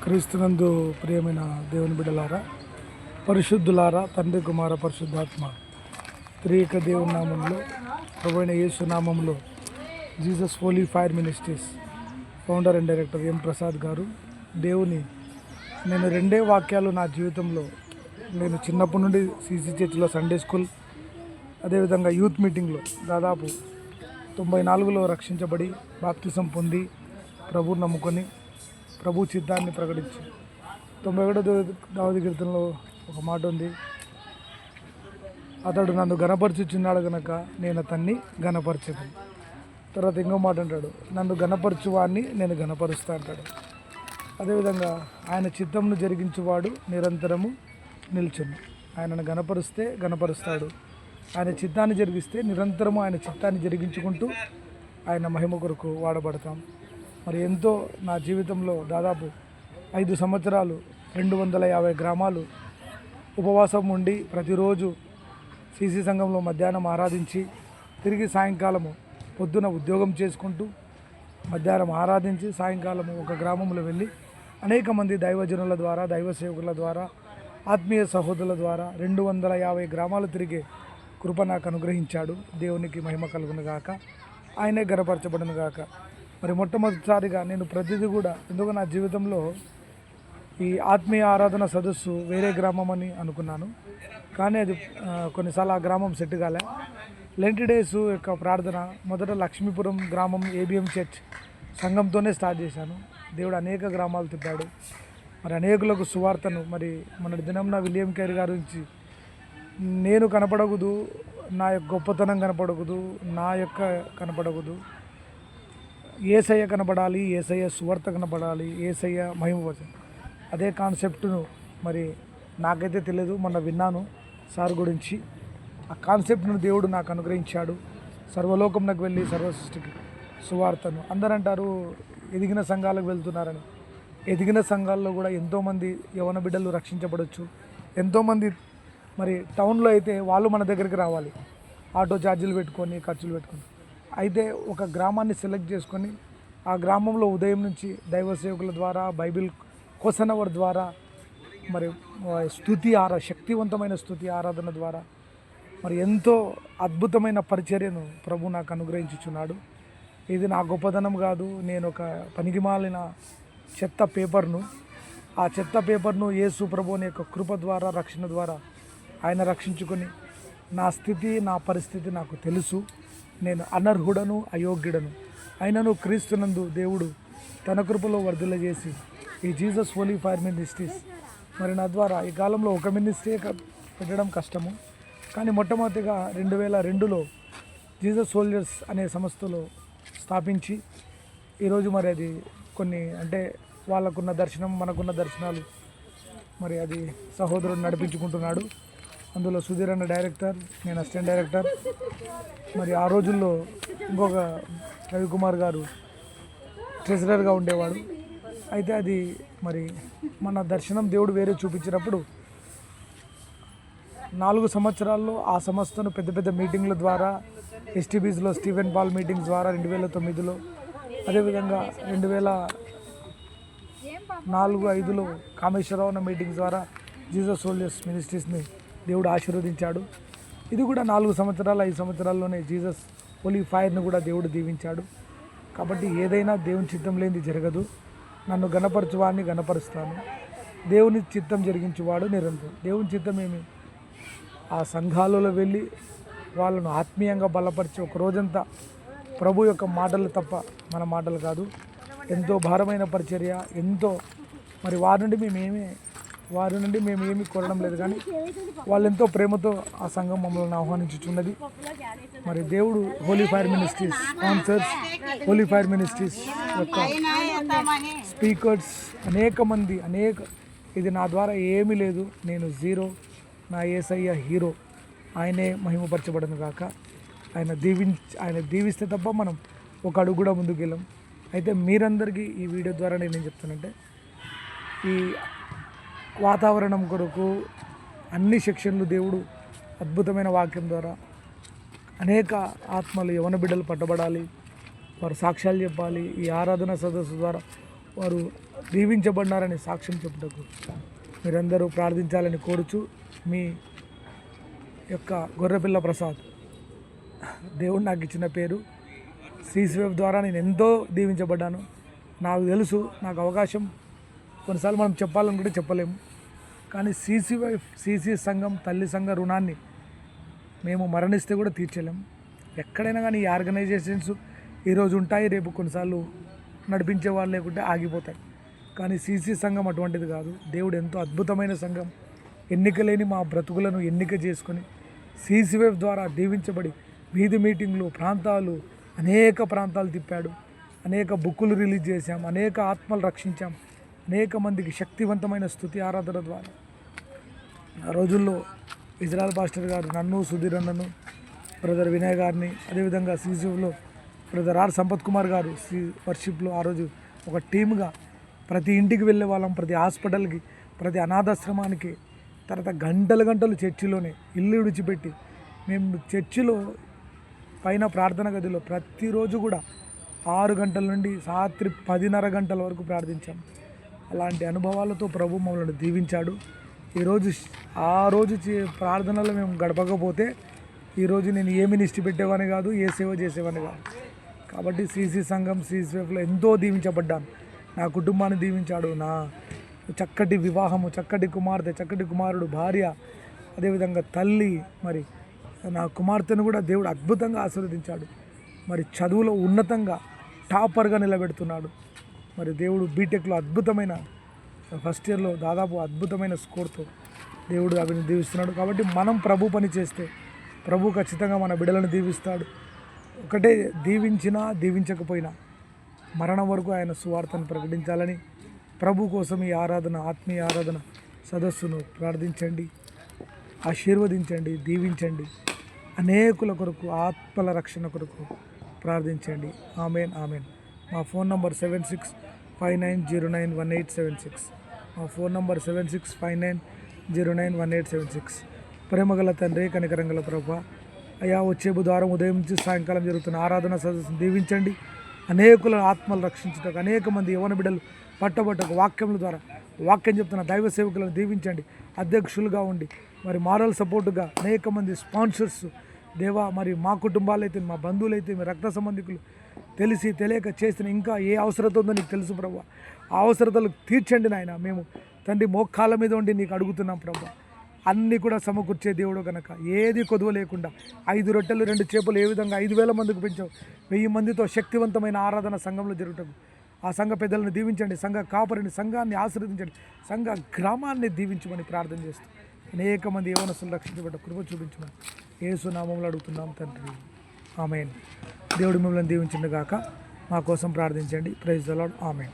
క్రీస్తునందు ప్రియమైన దేవుని బిడ్డలారా, పరిశుద్ధులారా, తండ్రి కుమార పరిశుద్ధాత్మ త్రియేక దేవుని నామంలో, ప్రభువైన యేసు నామంలో Jesus Holi fire ministries founder and director M Prasad గారు, దేవుని నేను రెండే వాక్యాలు నా జీవితంలో, నేను చిన్నప్పటి నుండి సిసి చర్చిలో సండే స్కూల్, అదేవిధంగా యూత్ మీటింగ్లో దాదాపు 94లో రక్షించబడి బాప్తిసం పొంది ప్రభువుని నమ్ముకొని ప్రభు చిత్తాన్ని ప్రకటించి 91వ దావీదు కీర్తనలో ఒక మాట ఉంది, అతడు నన్ను గణపరచుచున్నాడు గనక నేను అతన్ని గణపరచదు. తర్వాత ఇంకో మాట అంటాడు, నన్ను గణపరచువాడిని నేను గణపరుస్తా అంటాడు. అదేవిధంగా ఆయన చిత్తంను జరిగించువాడు నిరంతరము నిల్చును. ఆయనను గణపరిస్తే గణపరుస్తాడు, ఆయన చిత్తాన్ని జరిగిస్తే నిరంతరము ఆయన చిత్తాన్ని జరిగించుకుంటూ ఆయన మహిమ కొరకు వాడబడతాం. మరి ఎంతో నా జీవితంలో దాదాపు 5 సంవత్సరాలు 250 గ్రామాలు ఉపవాసం ఉండి ప్రతిరోజు సిసి సంఘంలో మధ్యాహ్నం ఆరాధించి తిరిగి సాయంకాలము పొద్దున ఉద్యోగం చేసుకుంటూ మధ్యాహ్నం ఆరాధించి సాయంకాలము ఒక గ్రామంలో వెళ్ళి అనేక మంది దైవజనుల ద్వారా, దైవ సేవకుల ద్వారా, ఆత్మీయ సహోదరుల ద్వారా 250 గ్రామాలు తిరిగే కృప నాకు అనుగ్రహించాడు. దేవునికి మహిమ కలుగును గాక, ఆయనే గణపరచబడును గాక. మరి మొట్టమొదటిసారిగా నేను ప్రతిదీ కూడా, ఎందుకు నా జీవితంలో ఈ ఆత్మీయ ఆరాధన సదస్సు వేరే గ్రామం అని అనుకున్నాను, కానీ అది కొన్నిసార్లు ఆ గ్రామం సెట్ కాలే. లెంట్ డేస్ యొక్క ప్రార్థన మొదట లక్ష్మీపురం గ్రామం ఏబిఎం చర్చ్ సంఘంతోనే స్టార్ట్ చేశాను. దేవుడు అనేక గ్రామాలు తిప్పాడు, మరి అనేకులకు సువార్తను, మరి మన దినంన విలియం కేర్ గారి గురించి నేను కనపడకూడదు, నా యొక్క గొప్పతనం కనపడకూడదు, నా యొక్క కనపడకూడదు, యేసయ్య కనపడాలి, యేసయ్య సువార్త కనపడాలి, యేసయ్య మహిమవచనం, అదే కాన్సెప్ట్ను మరి నాకైతే తెలియదు, మొన్న విన్నాను సార్ గురించి. ఆ కాన్సెప్ట్ను దేవుడు నాకు అనుగ్రహించాడు. సర్వలోకంలోకి వెళ్ళి సర్వసృష్టికి సువార్తను. అందరూ అంటారు ఎదిగిన సంఘాలకు వెళ్తున్నారని. ఎదిగిన సంఘాల్లో కూడా ఎంతోమంది యవన బిడ్డలు రక్షించబడవచ్చు. ఎంతోమంది మరి టౌన్లో అయితే వాళ్ళు మన దగ్గరికి రావాలి, ఆటో ఛార్జీలు పెట్టుకొని, ఖర్చులు పెట్టుకొని. అయితే ఒక గ్రామాన్ని సెలెక్ట్ చేసుకొని ఆ గ్రామంలో ఉదయం నుంచి దైవ సేవకుల ద్వారా, బైబిల్ క్వశ్చన్ అవర్ ద్వారా, మరి శక్తివంతమైన స్థుతి ఆరాధన ద్వారా మరి ఎంతో అద్భుతమైన పరిచర్యను ప్రభు నాకు అనుగ్రహించుచున్నాడు. ఇది నా గొప్పదనం కాదు, నేను ఒక పనికిమాలిన చెత్త పేపర్ను. ఆ చెత్త పేపర్ను యేసు ప్రభువుని యొక్క కృప ద్వారా, రక్షణ ద్వారా ఆయన రక్షించుకొని, నా స్థితి, నా పరిస్థితి నాకు తెలుసు. నేను అనర్హుడను, అయోగ్యుడను, అయినను క్రీస్తునందు దేవుడు తన కృపలో వర్ధిల్లజేసి ఈ జీసస్ హోలీ ఫైర్ మినిస్ట్రీస్, మరి నా ద్వారా ఈ కాలంలో ఒక మినిస్ట్రీ పెట్టడం కష్టము, కానీ మొట్టమొదటిగా 2002లో జీసస్ సోల్జర్స్ అనే సంస్థలో స్థాపించి ఈరోజు మరి అది కొన్ని, అంటే వాళ్ళకున్న దర్శనం, మనకున్న దర్శనాలు, మరి అది సహోదరుడు నడిపించుకుంటున్నాడు. అందులో సుధీర్ అన్న డైరెక్టర్, నేను అసిస్టెంట్ డైరెక్టర్. మరి ఆ రోజుల్లో ఇంకొక రవికుమార్ గారు ట్రెజరర్గా ఉండేవాడు. అయితే అది మరి మన దర్శనం దేవుడు వేరే చూపించినప్పుడు 4 సంవత్సరాల్లో ఆ సంస్థను పెద్ద పెద్ద మీటింగ్ల ద్వారా, ఎస్టీబీస్లో స్టీఫెన్ పాల్ మీటింగ్స్ ద్వారా 2009లో, అదేవిధంగా 2004-05లో కామేశ్వరరావు మీటింగ్స్ ద్వారా జీసస్ సోల్జర్స్ మినిస్ట్రీస్ని దేవుడు ఆశీర్వదించాడు. ఇది కూడా 4 సంవత్సరాలు 5 సంవత్సరాల్లోనే జీసస్ హోలీ ఫైర్ను కూడా దేవుడు దీవించాడు. కాబట్టి ఏదైనా దేవుని చిత్తం లేనిది జరగదు. నన్ను గణపరచువాడిని గణపరుస్తాను, దేవుని చిత్తం జరిగించువాడు నిరంతరం. దేవుని చిత్తం ఏమి? ఆ సంఘాలలో వెళ్ళి వాళ్ళను ఆత్మీయంగా బలపరిచి ఒక రోజంతా ప్రభు యొక్క మాటలు తప్ప మన మాటలు కాదు, ఎంతో భారమైన పరిచర్య, ఎంతో మరి వారి నుండి మేము ఏమీ కోరడం లేదు, కానీ వాళ్ళు ఎంతో ప్రేమతో ఆ సంఘం మమ్మల్ని ఆహ్వానించుచున్నది. మరి దేవుడు Holi fire ministries sponsors, Holi fire ministries యొక్క స్పీకర్స్ అనేక మంది, ఇది నా ద్వారా ఏమీ లేదు, నేను జీరో, నా యేసయ్య హీరో, ఆయనే మహిమపరచబడను గాక. ఆయన దీవిస్తే తప్ప మనం ఒక అడుగు కూడా ముందుకు వెళ్ళాం. అయితే మీరందరికీ ఈ వీడియో ద్వారా నేను ఏం చెప్తానంటే, ఈ వాతావరణం కొరకు అన్ని సెక్షన్లు దేవుడు అద్భుతమైన వాక్యం ద్వారా అనేక ఆత్మలు, యవన బిడ్డలు పట్టబడాలి, వారు సాక్ష్యాలు చెప్పాలి. ఈ ఆరాధన సదస్సు ద్వారా వారు దీవించబడినారని సాక్ష్యం చెప్పుటకు మీరందరూ ప్రార్థించాలని కోరుచు మీ యొక్క గొర్రెపిల్ల ప్రసాద్. దేవుడు నాకు ఇచ్చిన పేరు. CCF ద్వారా నేను ఎంతో దీవించబడ్డాను. నాకు తెలుసు, నాకు అవకాశం కొన్నిసార్లు మనం చెప్పాలనుకుంటే చెప్పలేము, కానీ CC సంఘం తల్లి సంఘ రుణాన్ని మేము మరణిస్తే కూడా తీర్చలేము. ఎక్కడైనా కానీ ఈ ఆర్గనైజేషన్స్ ఈరోజు ఉంటాయి, రేపు కొన్నిసార్లు నడిపించే వాళ్ళు లేకుంటే ఆగిపోతాయి. కానీ CC సంఘం అటువంటిది కాదు. దేవుడు ఎంతో అద్భుతమైన సంఘం. ఎన్నిక లేని మా బ్రతుకులను ఎన్నిక చేసుకొని CCF ద్వారా దీవించబడి వీధి మీటింగ్లు, ప్రాంతాలు, అనేక ప్రాంతాలు తిప్పాడు. అనేక బుక్కులు రిలీజ్ చేశాం, అనేక ఆత్మలు రక్షించాం, అనేక మందికి శక్తివంతమైన స్తుతి ఆరాధన ద్వారా. ఆ రోజుల్లో ఇజ్రాయల్ పాస్టర్ గారు నన్ను, సుధీర్ అన్నను, బ్రదర్ వినయ్ గారిని, అదేవిధంగా CCFలో బ్రదర్ సంపత్ కుమార్ గారు వర్షిప్లో ఆ రోజు ఒక టీమ్గా ప్రతి ఇంటికి వెళ్ళే వాళ్ళం, ప్రతి హాస్పిటల్కి, ప్రతి అనాథాశ్రమానికి. తర్వాత గంటలు చర్చిలోనే ఇల్లు విడిచిపెట్టి మేము చర్చిలో పైన ప్రార్థన గదిలో ప్రతిరోజు కూడా 6 గంటల నుండి రాత్రి 10:30 గంటల వరకు ప్రార్థించాం. అలాంటి అనుభవాలతో ప్రభు మమ్మల్ని దీవించాడు. ఈరోజు ఆ రోజు ప్రార్థనలో మేము గడపకపోతే ఈరోజు నేను ఏ మినిస్ట్రీ పెట్టేవాని కాదు, ఏ సేవ చేసేవాని కాదు. కాబట్టి CC సంఘం CCFలో ఎంతో దీవించబడ్డాను. నా కుటుంబాన్ని దీవించాడు. నా చక్కటి వివాహము, చక్కటి కుమార్తె, చక్కటి కుమారుడు, భార్య, అదేవిధంగా తల్లి, మరి నా కుమార్తెను కూడా దేవుడు అద్భుతంగా ఆశీర్వదించాడు. మరి చదువులో ఉన్నతంగా టాపర్గా నిలబెడుతున్నాడు. మరి దేవుడు బీటెక్లో అద్భుతమైన ఫస్ట్ ఇయర్లో దాదాపు అద్భుతమైన స్కోర్తో దేవుడు అవిని దీవిస్తున్నాడు. కాబట్టి మనం ప్రభు పని చేస్తే ప్రభు ఖచ్చితంగా మన బిడ్డలను దీవిస్తాడు. ఒకటే దీవించినా దీవించకపోయినా మరణం వరకు ఆయన సువార్తను ప్రకటించాలని ప్రభు కోసం ఈ ఆరాధన, ఆత్మీయ ఆరాధన సదస్సును ప్రార్థించండి, ఆశీర్వదించండి, దీవించండి. అనేకుల కొరకు, ఆత్మల రక్షణ కొరకు ప్రార్థించండి. Amen, amen. మా ఫోన్ నంబర్ 7659091876. మా ఫోన్ నంబర్ 7659091876. ప్రేమగల తండ్రి, కనికరంగల ప్రభా, అయా వచ్చే బుధవారం ఉదయం నుంచి సాయంకాలం జరుగుతున్న ఆరాధన సదస్సును దీవించండి. అనేకుల ఆత్మలు రక్షించుటకు, అనేక మంది యవన బిడ్డలు పట్టబట్టకు వాక్యముల ద్వారా వాక్యం చెప్తున్న దైవ సేవకులను దీవించండి. అధ్యక్షులుగా ఉండి మరి మారల్ సపోర్టుగా అనేక మంది స్పాన్సర్స్ దేవా, మరి మా కుటుంబాలైతే, మా బంధువులైతే, మీ రక్త సంబంధికులు తెలిసి తెలియక చేసిన ఇంకా ఏ అవసరత ఉందో నీకు తెలుసు ప్రభా. ఆ అవసరతలు తీర్చండి నాయన. మేము తండ్రి మోకాళ్ళ మీద ఉండి నీకు అడుగుతున్నాం ప్రభా. అన్నీ కూడా సమకూర్చే దేవుడు కనుక ఏది కొదువ లేకుండా 5 రొట్టెలు 2 చేపలు ఏ విధంగా 5,000 మందికి పెంచావు, 1000 మందితో శక్తివంతమైన ఆరాధన సంఘంలో జరుగుతుంది. ఆ సంఘ పెద్దలను దీవించండి, సంఘ కాపరిని, సంఘాన్ని ఆశీర్వదించండి, సంఘ గ్రామాన్ని దీవించమని ప్రార్థన చేస్తూ అనేక మంది యవనస్తులు రక్షించబడ్డ కృప చూపించమని యేసు నామములో అడుగుతున్నాం తండ్రి. ఆమేన్. దేవుడు మిమ్మల్ని దీవించండి గాక. మా కోసం ప్రార్థించండి. Praise the Lord. ఆమేన్.